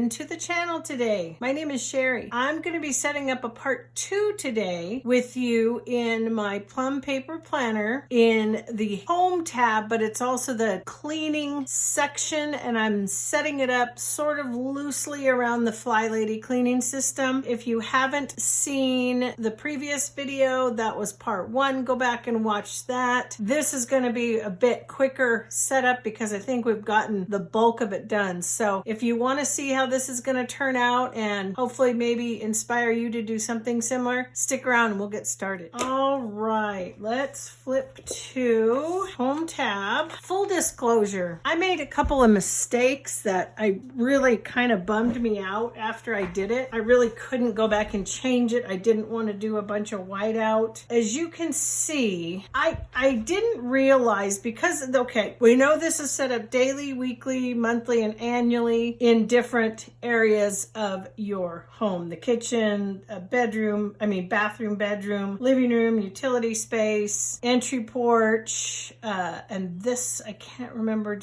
welcome to the channel today. My name is Shary. I'm going to be setting up a part 2 today with you in my Plum paper planner in the home tab, but it's also the cleaning section, and I'm setting it up sort of loosely around the Fly Lady cleaning system. If you haven't seen the previous video, that was part 1. Go back and watch that. This is going to be a bit quicker setup because I think we've gotten the bulk of it done. So if you want to see how this is going to turn out and hopefully maybe inspire you to do something similar, stick around and we'll get started. All right, let's flip to home tab. Full disclosure, I made a couple of mistakes that I really kind of bummed me out after I did it. I really couldn't go back and change it. I didn't want to do a bunch of whiteout. As you can see, I didn't realize because, okay, we know this is set up daily, weekly, monthly, and annually in different areas of your home. The kitchen, bathroom, bedroom, living room, utility space, entry porch, and this, I can't remember,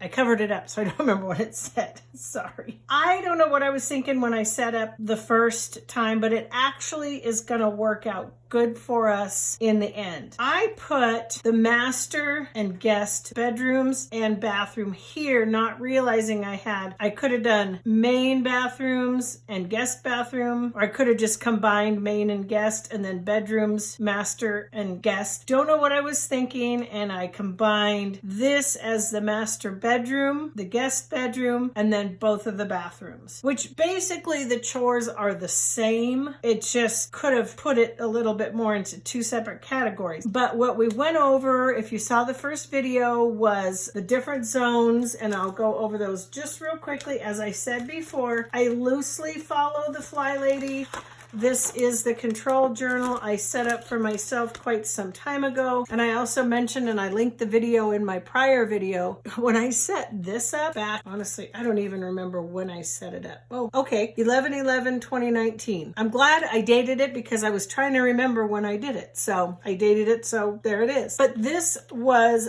I covered it up so I don't remember what it said. Sorry. I don't know what I was thinking when I set up the first time, but it actually is going to work out good for us in the end. I put the master and guest bedrooms and bathroom here, not realizing I could have done main bathrooms and guest bathroom, or I could have just combined main and guest and then bedrooms, master and guest. Don't know what I was thinking, and I combined this as the master bedroom, the guest bedroom, and then both of the bathrooms, which basically the chores are the same. It just could have put it a little bit more into 2 separate categories. But what we went over, if you saw the first video, was the different zones, and I'll go over those just real quickly. As I said before, I loosely follow the Fly Lady. This is the control journal I set up for myself quite some time ago. And I also mentioned, and I linked the video in my prior video, when I set this up back, honestly, I don't even remember when I set it up. Oh, okay, 11/11/2019. I'm glad I dated it because I was trying to remember when I did it. So I dated it, so there it is. But this was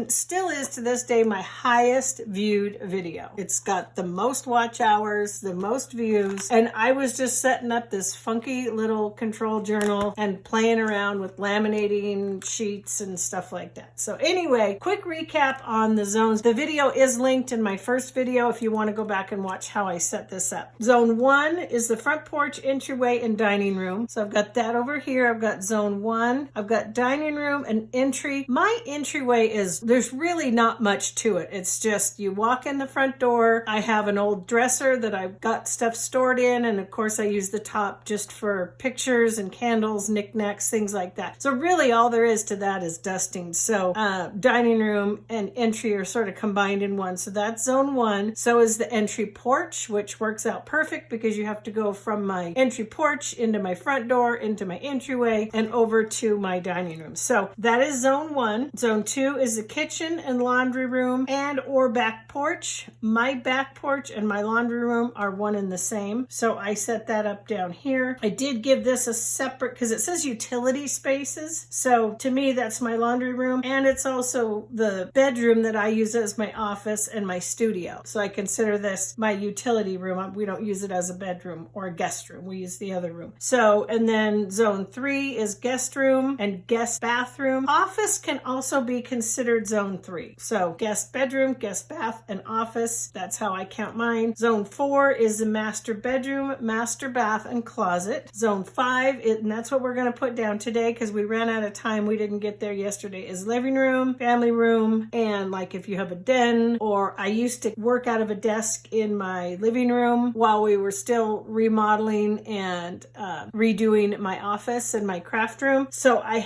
still is to this day, my highest viewed video. It's got the most watch hours, the most views, and I was just setting up this funky little control journal and playing around with laminating sheets and stuff like that. So anyway, quick recap on the zones. The video is linked in my first video if you want to go back and watch how I set this up. Zone 1 is the front porch, entryway, and dining room. So I've got that over here. I've got zone 1. I've got dining room and entry. My entryway there's really not much to it. It's just you walk in the front door. I have an old dresser that I've got stuff stored in, and of course I use the top just for pictures and candles, knickknacks, things like that. So really all there is to that is dusting. So dining room and entry are sort of combined in one. So that's zone 1. So is the entry porch, which works out perfect because you have to go from my entry porch into my front door, into my entryway, and over to my dining room. So that is zone 1. Zone 2 is the kitchen and laundry room and or back porch. My back porch and my laundry room are one and the same. So I set that up down here. I did give this a separate, because it says utility spaces. So to me, that's my laundry room. And it's also the bedroom that I use as my office and my studio. So I consider this my utility room. We don't use it as a bedroom or a guest room. We use the other room. So, and then zone 3 is guest room and guest bathroom. Office can also be considered zone 3. So guest bedroom, guest bath, and office. That's how I count mine. Zone 4 is the master bedroom, master bath, and closet. Zone 5, and that's what we're going to put down today because we ran out of time. We didn't get there yesterday, is living room, family room, and like if you have a den, or I used to work out of a desk in my living room while we were still remodeling and redoing my office and my craft room. So I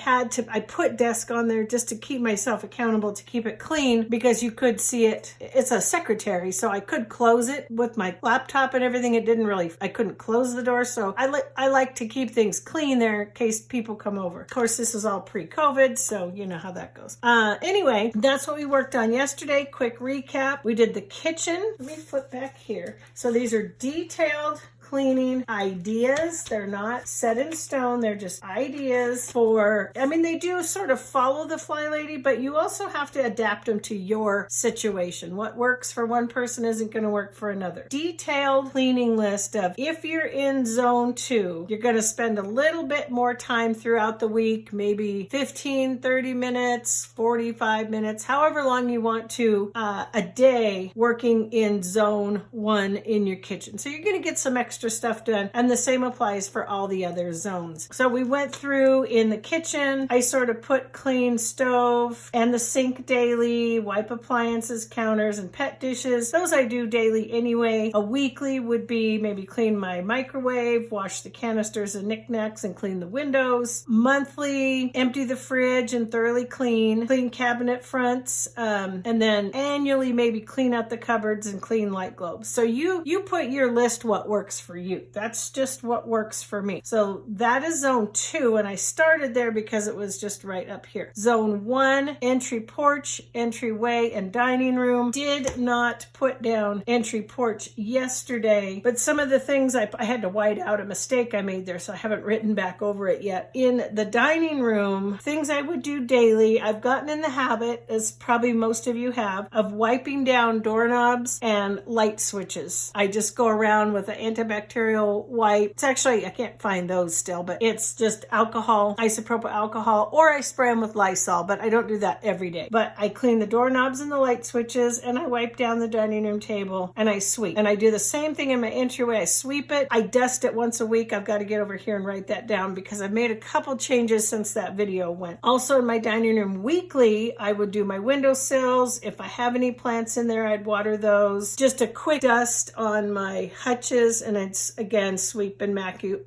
put desk on there just to keep myself accountable, to keep it clean, because you could see it. It's a secretary, so I could close it with my laptop and everything. I couldn't close the door, so I like to keep things clean there in case people come over. Of course, this is all pre-COVID, so you know how that goes. Anyway, that's what we worked on yesterday. Quick recap. We did the kitchen. Let me flip back here. So these are detailed cleaning ideas. They're not set in stone. They're just ideas for, I mean, they do sort of follow the Fly Lady, but you also have to adapt them to your situation. What works for one person isn't going to work for another. Detailed cleaning list of, if you're in zone 2, you're going to spend a little bit more time throughout the week, maybe 15, 30 minutes, 45 minutes, however long you want to, a day working in zone 1 in your kitchen. So you're going to get some extra stuff done, and the same applies for all the other zones. So we went through in the kitchen. I sort of put clean stove and the sink daily, wipe appliances, counters, and pet dishes. Those I do daily anyway. A weekly would be maybe clean my microwave, wash the canisters and knickknacks, and clean the windows. Monthly, empty the fridge and thoroughly clean cabinet fronts, and then annually maybe clean out the cupboards and clean light globes. So you put your list what works for you. That's just what works for me. So that is zone 2, and I started there because it was just right up here. Zone 1, entry porch, entryway, and dining room. Did not put down entry porch yesterday, but some of the things I had to white out a mistake I made there, so I haven't written back over it yet. In the dining room, things I would do daily, I've gotten in the habit, as probably most of you have, of wiping down doorknobs and light switches. I just go around with an antibacterial wipe. It's actually, I can't find those still, but it's just alcohol, isopropyl alcohol, or I spray them with Lysol, but I don't do that every day. But I clean the doorknobs and the light switches, and I wipe down the dining room table, and I sweep. And I do the same thing in my entryway. I sweep it. I dust it once a week. I've got to get over here and write that down because I've made a couple changes since that video went. Also in my dining room weekly, I would do my windowsills. If I have any plants in there, I'd water those. Just a quick dust on my hutches, and it's again sweep and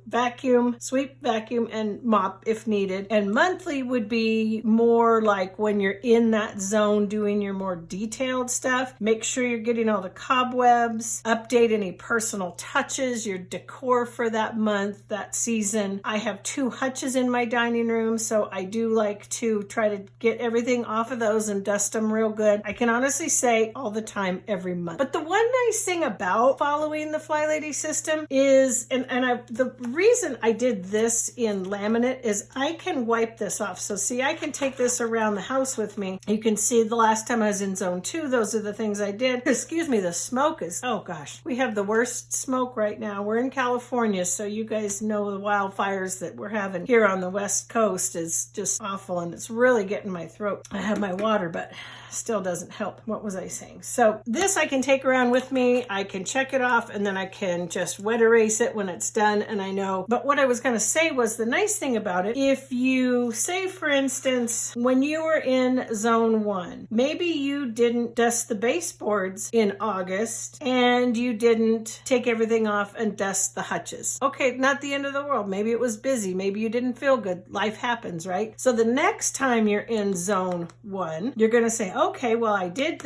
vacuum, sweep, vacuum, and mop if needed. And monthly would be more like when you're in that zone doing your more detailed stuff. Make sure you're getting all the cobwebs, update any personal touches, your decor for that month, that season. I have 2 hutches in my dining room, so I do like to try to get everything off of those and dust them real good. I can honestly say all the time, every month. But the one nice thing about following the Fly Lady system is, the reason I did this in laminate is I can wipe this off. So see, I can take this around the house with me. You can see the last time I was in zone 2, those are the things I did. Excuse me, the smoke is, oh gosh, we have the worst smoke right now. We're in California, so you guys know the wildfires that we're having here on the West Coast is just awful, and it's really getting my throat. I have my water, but still doesn't help. What was I saying? So this I can take around with me. I can check it off, and then I can just wet erase it when it's done, and I know. But what I was going to say was the nice thing about it, if you say, for instance, when you were in zone 1, maybe you didn't dust the baseboards in August, and you didn't take everything off and dust the hutches. Okay, not the end of the world. Maybe it was busy. Maybe you didn't feel good. Life happens, right? So the next time you're in zone 1, you're going to say, okay, well, I did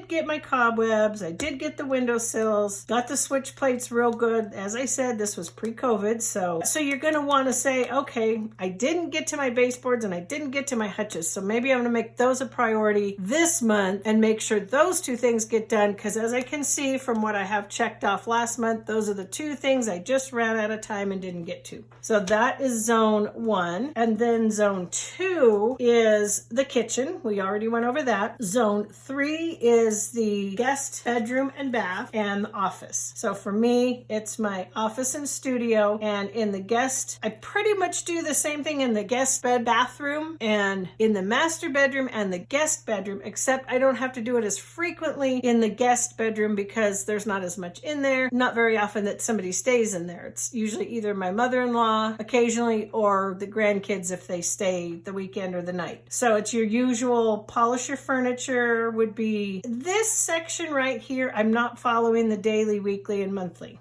get my cobwebs, I did get the windowsills, got the switch plates real good. As I said, this was pre-COVID, so you're going to want to say, okay, I didn't get to my baseboards and I didn't get to my hutches, so maybe I'm going to make those a priority this month and make sure those 2 things get done, because as I can see from what I have checked off last month, those are the 2 things I just ran out of time and didn't get to. So that is zone 1, and then zone 2 is the kitchen. We already went over that. Zone 3 is the guest bedroom and bath and the office. So for me, it's my office and studio, and in the guest, I pretty much do the same thing in the guest bathroom and in the master bedroom and the guest bedroom, except I don't have to do it as frequently in the guest bedroom because there's not as much in there. Not very often that somebody stays in there. It's usually either my mother-in-law occasionally or the grandkids if they stay the weekend or the night. So it's your usual polish your furniture would be this section right here. I'm not following the daily, weekly, and monthly.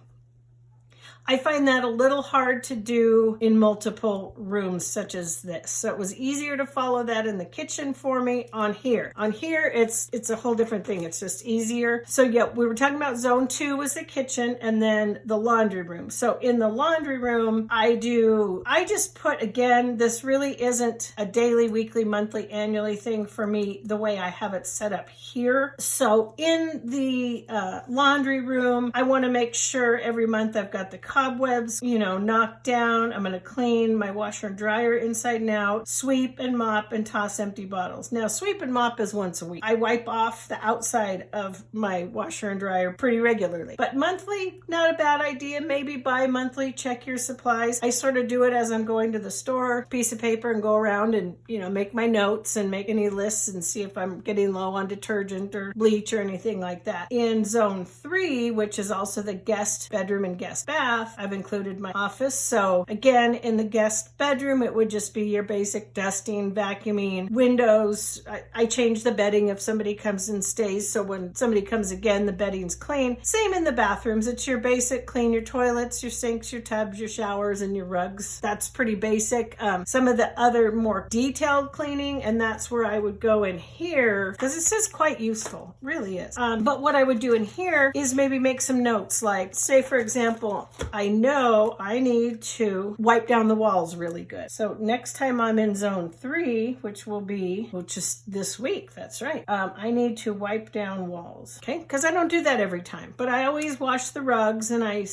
I find that a little hard to do in multiple rooms such as this. So it was easier to follow that in the kitchen for me on here. On here, it's a whole different thing. It's just easier. So yeah, we were talking about zone 2 was the kitchen and then the laundry room. So in the laundry room, I just put, again, this really isn't a daily, weekly, monthly, annually thing for me the way I have it set up here. So in the laundry room, I want to make sure every month I've got the cobwebs, knocked down. I'm going to clean my washer and dryer inside and out, sweep and mop and toss empty bottles. Now, sweep and mop is once a week. I wipe off the outside of my washer and dryer pretty regularly. But monthly, not a bad idea. Maybe bi-monthly, check your supplies. I sort of do it as I'm going to the store, piece of paper, and go around and, make my notes and make any lists and see if I'm getting low on detergent or bleach or anything like that. In zone 3, which is also the guest bedroom and guest bath, I've included my office. So again, in the guest bedroom, it would just be your basic dusting, vacuuming, windows. I change the bedding if somebody comes and stays. So when somebody comes again, the bedding's clean. Same in the bathrooms. It's your basic clean your toilets, your sinks, your tubs, your showers, and your rugs. That's pretty basic. Some of the other more detailed cleaning, and that's where I would go in here because this is quite useful. Really is. But what I would do in here is maybe make some notes. Like, say, for example, I know I need to wipe down the walls really good. So next time I'm in zone 3, which is this week, that's right. I need to wipe down walls, okay? Because I don't do that every time, but I always wash the rugs and I,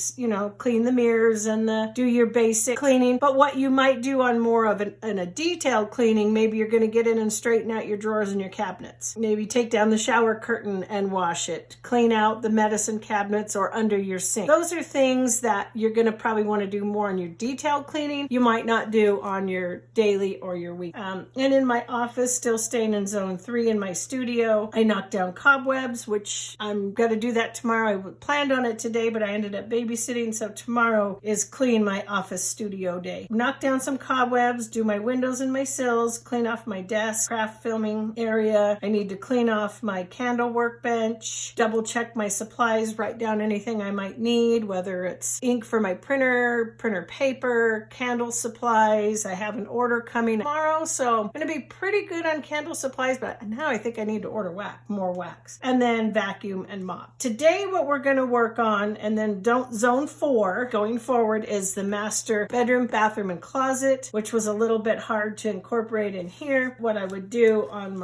clean the mirrors and do your basic cleaning. But what you might do on more of a detailed cleaning, maybe you're going to get in and straighten out your drawers and your cabinets. Maybe take down the shower curtain and wash it. Clean out the medicine cabinets or under your sink. Those are things that you're going to probably want to do more on your detailed cleaning. You might not do on your daily or your week. And in my office, still staying in zone 3 in my studio, I knocked down cobwebs, which I'm going to do that tomorrow. I planned on it today, but I ended up babysitting. So tomorrow is clean my office studio day. Knock down some cobwebs, do my windows and my sills, clean off my desk, craft filming area. I need to clean off my candle workbench, double check my supplies, write down anything I might need, whether it's ink for my printer paper, candle supplies. I have an order coming tomorrow, so I'm going to be pretty good on candle supplies, but now I think I need to order more wax. And then vacuum and mop. Today, what we're going to work on, and then zone 4 going forward, is the master bedroom, bathroom, and closet, which was a little bit hard to incorporate in here. What I would do on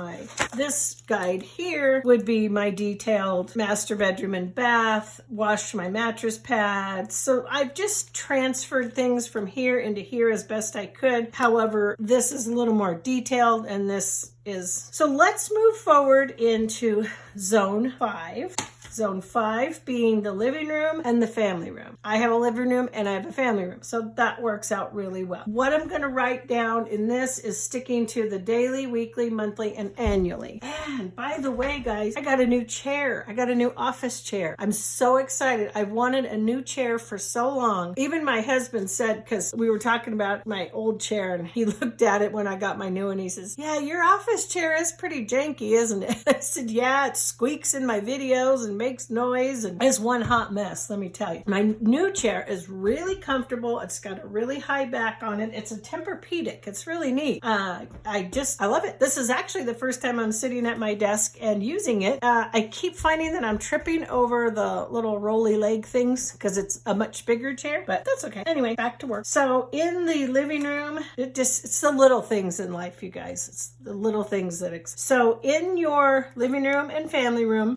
this guide here would be my detailed master bedroom and bath, wash my mattress pads. So I've just transferred things from here into here as best I could. However, this is a little more detailed and this is... So let's move forward into zone 5. Zone 5 being the living room and the family room. I have a living room and I have a family room, so that works out really well. What I'm going to write down in this is sticking to the daily, weekly, monthly, and annually. And by the way, guys, I got a new chair. I got a new office chair. I'm so excited. I've wanted a new chair for so long. Even my husband said, because we were talking about my old chair, and he looked at it when I got my new one. He says, "Yeah, your office chair is pretty janky, isn't it?" I said, "Yeah, it squeaks in my videos and makes noise and is one hot mess, let me tell you." My new chair is really comfortable. It's got a really high back on it. It's a Tempur-Pedic. It's really neat. I love it. This is actually the first time I'm sitting at my desk and using it. I keep finding that I'm tripping over the little rolly leg things because it's a much bigger chair, but that's okay. Anyway, back to work. So in the living room, it's the little things in life, you guys. It's the little things that so in your living room and family room,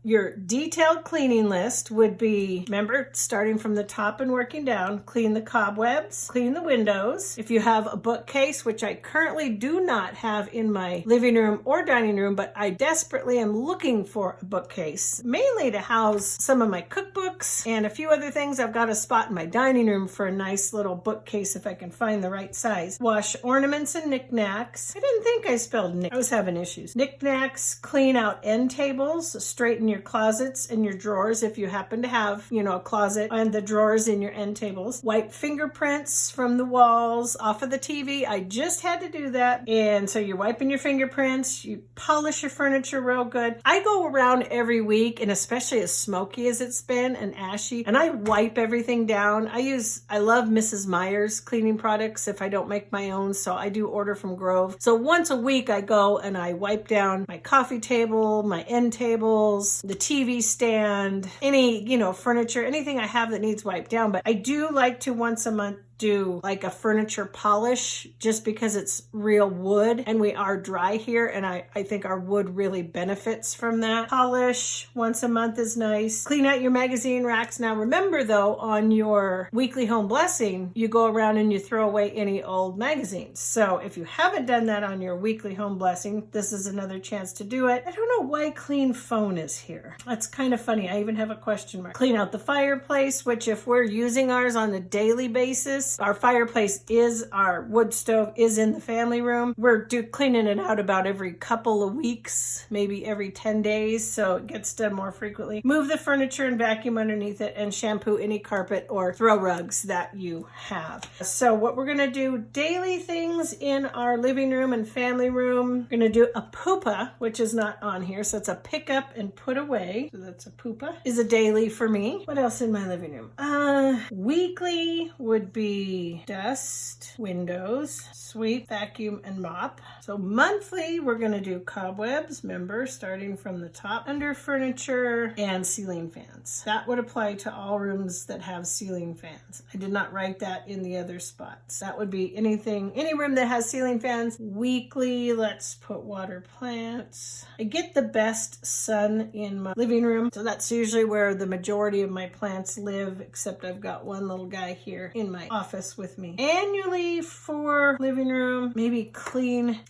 your detailed cleaning list would be, remember, starting from the top and working down, clean the cobwebs, clean the windows. If you have a bookcase, which I currently do not have in my living room or dining room, but I desperately am looking for a bookcase, mainly to house some of my cookbooks and a few other things. I've got a spot in my dining room for a nice little bookcase if I can find the right size. Wash ornaments and knickknacks. I didn't think I spelled knick. I was having issues. Knickknacks, clean out end tables, straighten your closet closets and your drawers if you happen to have, a closet, and the drawers in your end tables. Wipe fingerprints from the walls off of the TV. I just had to do that. And so you're wiping your fingerprints, you polish your furniture real good. I go around every week, and especially as smoky as it's been and ashy, and I wipe everything down. I love Mrs. Meyer's cleaning products if I don't make my own, so I do order from Grove. So once a week I go and I wipe down my coffee table, my end tables, the TV stand, any, furniture, anything I have that needs wiped down. But I do like to once a month do like a furniture polish, just because it's real wood and we are dry here, and I think our wood really benefits from that. Polish once a month is nice. Clean out your magazine racks. Now remember though, on your weekly home blessing, you go around and you throw away any old magazines. So if you haven't done that on your weekly home blessing, this is another chance to do it. I don't know why clean phone is here. That's kind of funny. I even have a question mark. Clean out the fireplace, which if we're using ours on a daily basis, our fireplace our wood stove is in the family room. We're cleaning it out about every couple of weeks, maybe every 10 days, so it gets done more frequently. Move the furniture and vacuum underneath it, and shampoo any carpet or throw rugs that you have. So what we're gonna do, daily things in our living room and family room. We're gonna do a poopa, which is not on here, so it's a pick up and put away. So that's a poopa, is a daily for me. What else in my living room? Weekly would be dust, windows, sweep, vacuum, and mop. So monthly, we're going to do cobwebs, remember, starting from the top, under furniture, and ceiling fans. That would apply to all rooms that have ceiling fans. I did not write that in the other spots. That would be any room that has ceiling fans. Weekly, let's put water plants. I get the best sun in my living room, so that's usually where the majority of my plants live, except I've got one little guy here in my office with me. Annually for living room, maybe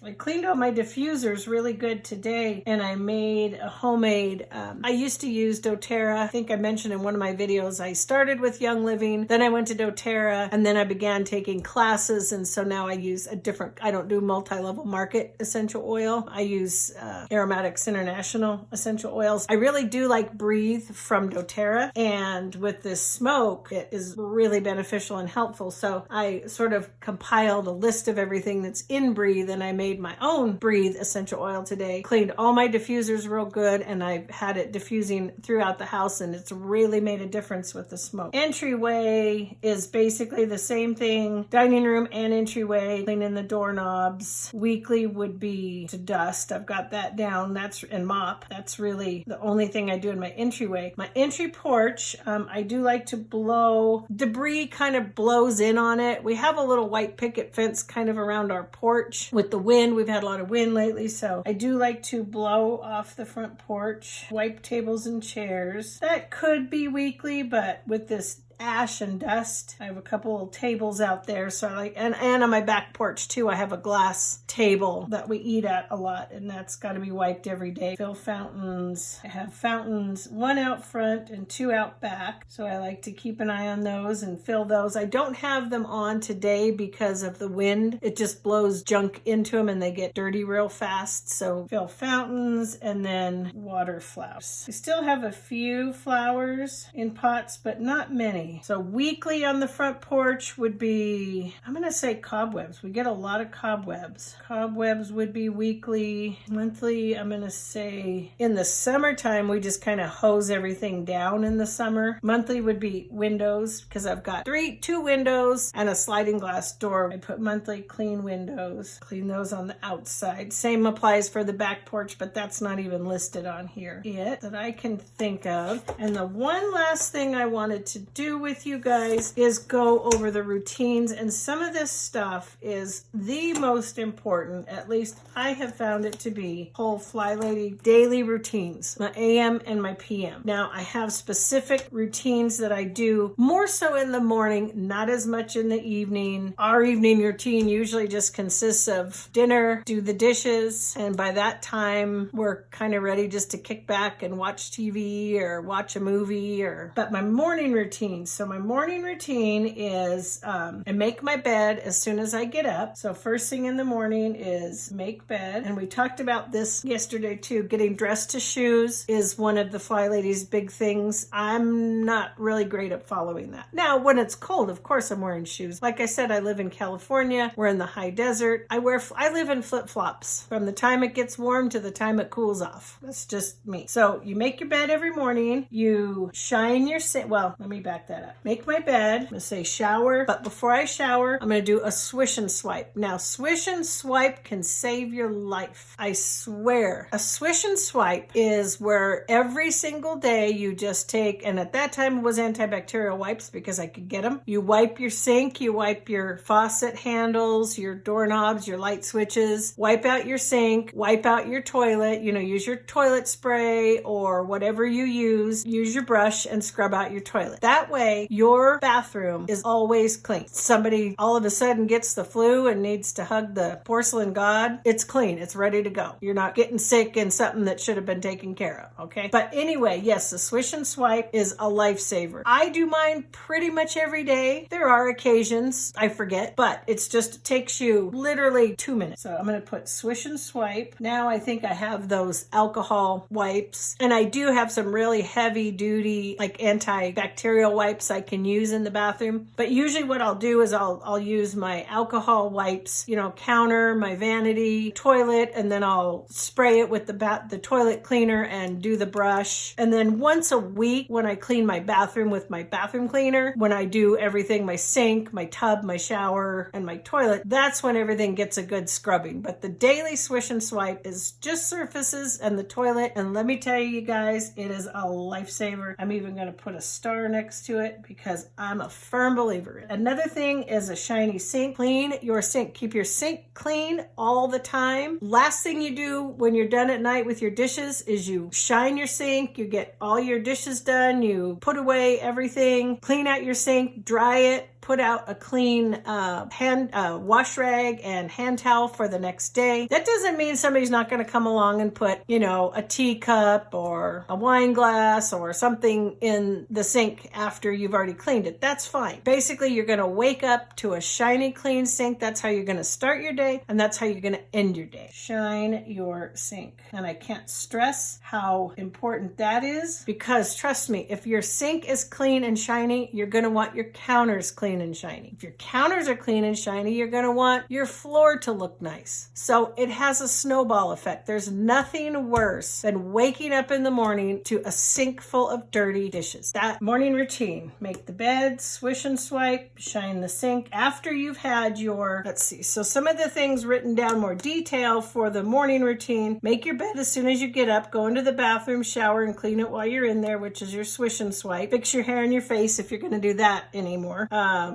I cleaned all my diffusers really good today, and I made a homemade, I used to use doTERRA. I think I mentioned in one of my videos, I started with Young Living, then I went to doTERRA, and then I began taking classes, and so now I use I don't do multi-level market essential oil. I use Aromatics International essential oils. I really do like Breathe from doTERRA, and with this smoke, it is really beneficial and helpful. So I sort of compiled a list of everything that's in Breathe, and I made my own Breathe essential oil today. Cleaned all my diffusers real good, and I've had it diffusing throughout the house, and it's really made a difference with the smoke. Entryway is basically the same thing. Dining room and entryway, cleaning the doorknobs. Weekly would be to dust. I've got that down. And mop. That's really the only thing I do in my entryway. My entry porch, I do like to blow. Debris kind of blows in on it. We have a little white picket fence kind of around our porch. With the wind, we've had a lot of wind lately, so I do like to blow off the front porch. Wipe tables and chairs. That could be weekly, but with this ash and dust, I have a couple of tables out there, so and on my back porch too, I have a glass table that we eat at a lot, and that's got to be wiped every day. Fill fountains. I have fountains, one out front and two out back, so I like to keep an eye on those and fill those. I don't have them on today because of the wind. It just blows junk into them and they get dirty real fast, so fill fountains and then water flowers. I still have a few flowers in pots, but not many. So weekly on the front porch would be, I'm going to say cobwebs. We get a lot of cobwebs. Cobwebs would be weekly. Monthly, I'm going to say in the summertime, we just kind of hose everything down in the summer. Monthly would be windows, because I've got two windows and a sliding glass door. I put monthly clean windows, clean those on the outside. Same applies for the back porch, but that's not even listed on here yet that I can think of. And the one last thing I wanted to do with you guys is go over the routines, and some of this stuff is the most important, at least I have found it to be, whole Fly Lady daily routines, my AM and my PM. Now I have specific routines that I do more so in the morning, not as much in the evening. Our evening routine usually just consists of dinner, do the dishes, and by that time we're kind of ready just to kick back and watch TV or watch a movie. But my morning routine, routine. So my morning routine is I make my bed as soon as I get up. So first thing in the morning is make bed. And we talked about this yesterday too. Getting dressed to shoes is one of the Fly Lady's big things. I'm not really great at following that. Now, when it's cold, of course I'm wearing shoes. Like I said, I live in California. We're in the high desert. I live in flip-flops from the time it gets warm to the time it cools off. That's just me. So you make your bed every morning. You shine your sink. Well, let me back that up. Make my bed. I'm going to say shower. But before I shower, I'm going to do a swish and swipe. Now, swish and swipe can save your life. I swear. A swish and swipe is where every single day you just take, and at that time it was antibacterial wipes because I could get them. You wipe your sink, you wipe your faucet handles, your doorknobs, your light switches, wipe out your sink, wipe out your toilet, use your toilet spray or whatever you use your brush and scrub out your toilet. That way your bathroom is always clean. Somebody all of a sudden gets the flu and needs to hug the porcelain god, it's clean, it's ready to go. You're not getting sick in something that should have been taken care of, okay? But anyway, yes, the swish and swipe is a lifesaver. I do mine pretty much every day. There are occasions I forget, but it takes you literally 2 minutes. So I'm going to put swish and swipe. Now I think I have those alcohol wipes, and I do have some really heavy duty like antibacterial wipes I can use in the bathroom. But usually what I'll do is I'll use my alcohol wipes, counter, my vanity, toilet, and then I'll spray it with the toilet cleaner and do the brush. And then once a week when I clean my bathroom with my bathroom cleaner, when I do everything, my sink, my tub, my shower, and my toilet, that's when everything gets a good scrubbing. But the daily swish and swipe is just surfaces and the toilet. And let me tell you guys, it is a lifesaver. I'm even going to put a star next to it because I'm a firm believer in it. Another thing is a shiny sink. Clean your sink. Keep your sink clean all the time. Last thing you do when you're done at night with your dishes is you shine your sink, you get all your dishes done, you put away everything, clean out your sink, dry it, put out a clean wash rag and hand towel for the next day. That doesn't mean somebody's not going to come along and put, a teacup or a wine glass or something in the sink after you've already cleaned it. That's fine. Basically, you're going to wake up to a shiny, clean sink. That's how you're going to start your day, and that's how you're going to end your day. Shine your sink. And I can't stress how important that is because, trust me, if your sink is clean and shiny, you're going to want your counters clean and shiny. If your counters are clean and shiny, you're going to want your floor to look nice. So it has a snowball effect. There's nothing worse than waking up in the morning to a sink full of dirty dishes. That morning routine, make the bed, swish and swipe, shine the sink. After you've had so some of the things written down more detail for the morning routine, make your bed as soon as you get up, go into the bathroom, shower, and clean it while you're in there, which is your swish and swipe. Fix your hair and your face if you're going to do that anymore.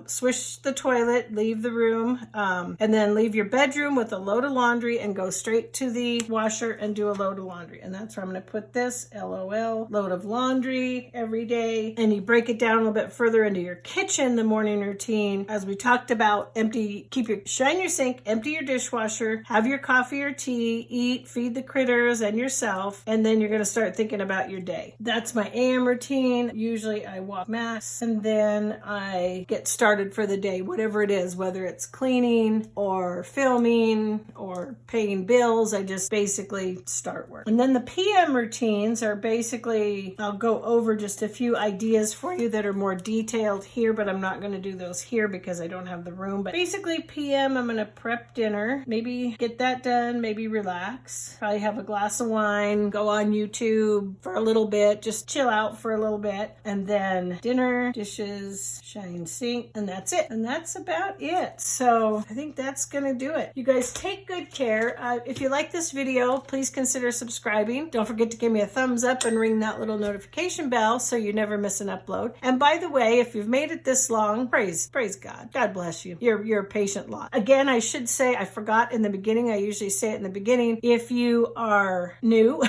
Swish the toilet, leave the room, and then leave your bedroom with a load of laundry and go straight to the washer and do a load of laundry. And that's where I'm going to put this, LOL, load of laundry every day. And you break it down a little bit further into your kitchen, the morning routine. As we talked about, shine your sink, empty your dishwasher, have your coffee or tea, eat, feed the critters and yourself, and then you're going to start thinking about your day. That's my AM routine. Usually I walk mass and then I get started for the day, whatever it is, whether it's cleaning or filming or paying bills. I just basically start work. And then the PM routines are basically, I'll go over just a few ideas for you that are more detailed here, but I'm not going to do those here because I don't have the room. But basically PM, I'm going to prep dinner, maybe get that done, maybe relax, probably have a glass of wine, go on YouTube for a little bit, just chill out for a little bit, and then dinner, dishes, shine sink, and that's it. And that's about it. So I think that's gonna do it. You guys take good care. If you like this video, please consider subscribing. Don't forget to give me a thumbs up and ring that little notification bell so you never miss an upload. And by the way, if you've made it this long, praise God. God bless you. You're a patient lot. Again, I should say, I forgot in the beginning, I usually say it in the beginning, if you are new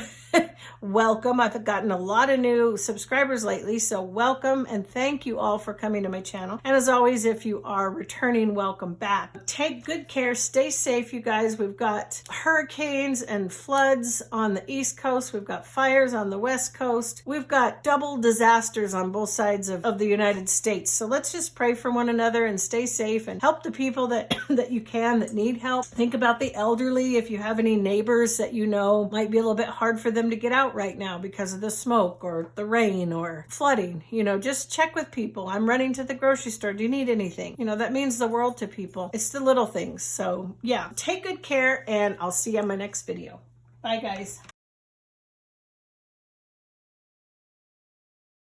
welcome. I've gotten a lot of new subscribers lately, so welcome and thank you all for coming to my channel. And as always, if you are returning, welcome back. Take good care, stay safe, you guys. We've got hurricanes and floods on the East Coast. We've got fires on the West Coast. We've got double disasters on both sides of the United States. So let's just pray for one another and stay safe and help the people that you can that need help. Think about the elderly. If you have any neighbors that you know might be a little bit hard for them to get out right now because of the smoke or the rain or flooding, just check with people. I'm running to the grocery store. Do you need anything? That means the world to people. It's the little things. So yeah, take good care and I'll see you on my next video. Bye guys.